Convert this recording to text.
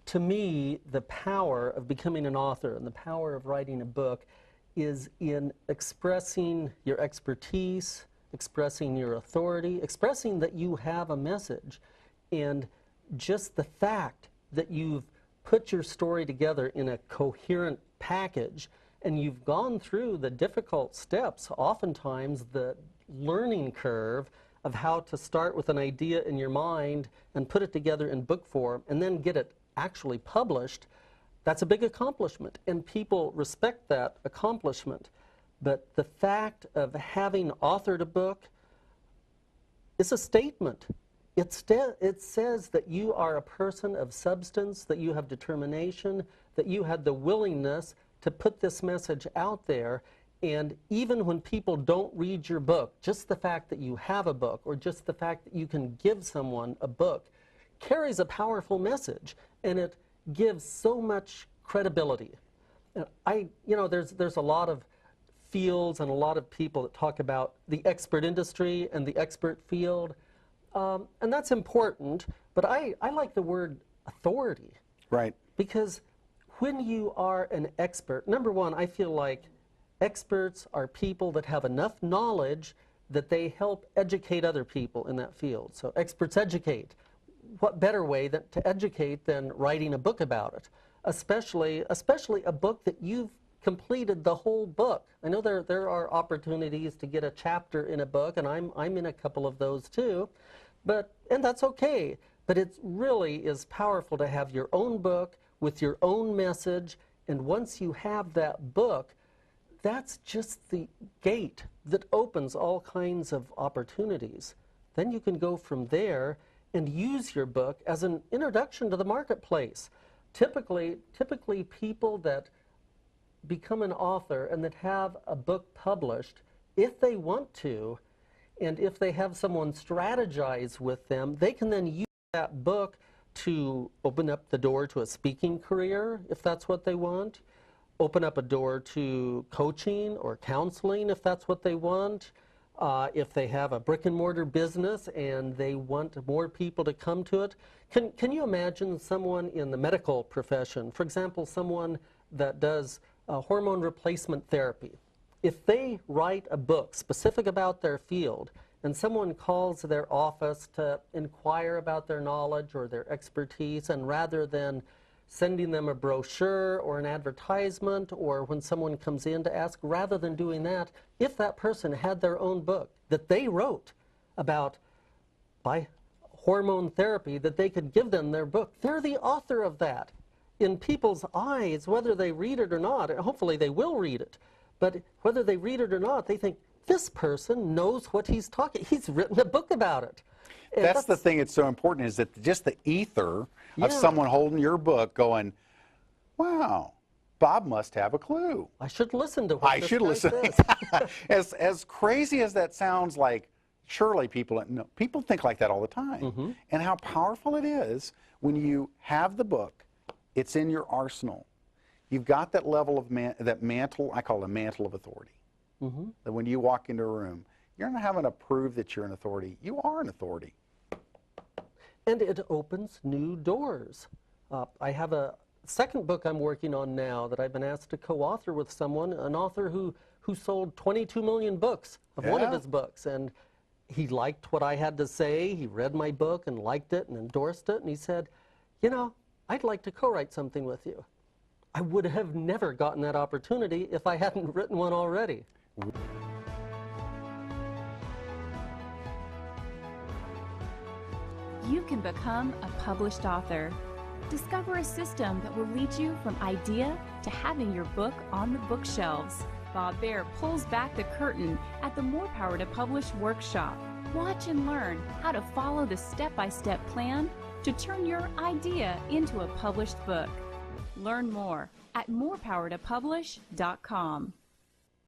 to me, the power of becoming an author and the power of writing a book is in expressing your expertise, expressing your authority, expressing that you have a message. And just the fact that you've put your story together in a coherent package and you've gone through the difficult steps, oftentimes the learning curve of how to start with an idea in your mind and put it together in book form and then get it actually published, that's a big accomplishment, and people respect that accomplishment. But the fact of having authored a book is a statement. It says that you are a person of substance, that you have determination, that you had the willingness to put this message out there. And even when people don't read your book, just the fact that you have a book or just the fact that you can give someone a book carries a powerful message, and it gives so much credibility. And there's a lot of fields and a lot of people that talk about the expert industry and the expert field, and that's important, but I like the word authority. Right. Because when you are an expert, number one, I feel like experts are people that have enough knowledge that they help educate other people in that field. So experts educate. What better way to educate than writing a book about it? Especially a book that you've completed the whole book. I know there are opportunities to get a chapter in a book, and I'm in a couple of those too, and that's okay. But it really is powerful to have your own book with your own message, and once you have that book, that's just the gate that opens all kinds of opportunities. Then you can go from there and use your book as an introduction to the marketplace. Typically people that become an author and that have a book published, if they want to, and if they have someone strategize with them, they can then use that book to open up the door to a speaking career, if that's what they want, open up a door to coaching or counseling, if that's what they want. If they have a brick and mortar business and they want more people to come to it. Can you imagine someone in the medical profession, for example, someone that does hormone replacement therapy, if they write a book specific about their field and someone calls their office to inquire about their knowledge or their expertise, and rather than sending them a brochure or an advertisement, or when someone comes in to ask, rather than doing that, if that person had their own book that they wrote about by hormone therapy, that they could give them their book, they're the author of that. In people's eyes, whether they read it or not, and hopefully they will read it, but whether they read it or not, they think, this person knows what he's talking, he's written a book about it. That's the thing that's so important, is that just the ether of someone holding your book going, wow, Bob must have a clue. I should listen to what I should listen. As crazy as that sounds, like, surely people think like that all the time. Mm-hmm. And how powerful it is when you have the book, it's in your arsenal. You've got that level of that mantle, I call it a mantle of authority. Mm-hmm. That when you walk into a room, you're not having to prove that you're an authority. You are an authority. And it opens new doors. I have a second book I'm working on now that I've been asked to co-author with someone, an author who sold 22 million books of one of his books. And he liked what I had to say. He read my book and liked it and endorsed it. And he said, you know, I'd like to co-write something with you. I would have never gotten that opportunity if I hadn't written one already. You can become a published author. Discover a system that will lead you from idea to having your book on the bookshelves. Bob Baer pulls back the curtain at the More Power to Publish workshop. Watch and learn how to follow the step-by-step plan to turn your idea into a published book. Learn more at morepowertopublish.com.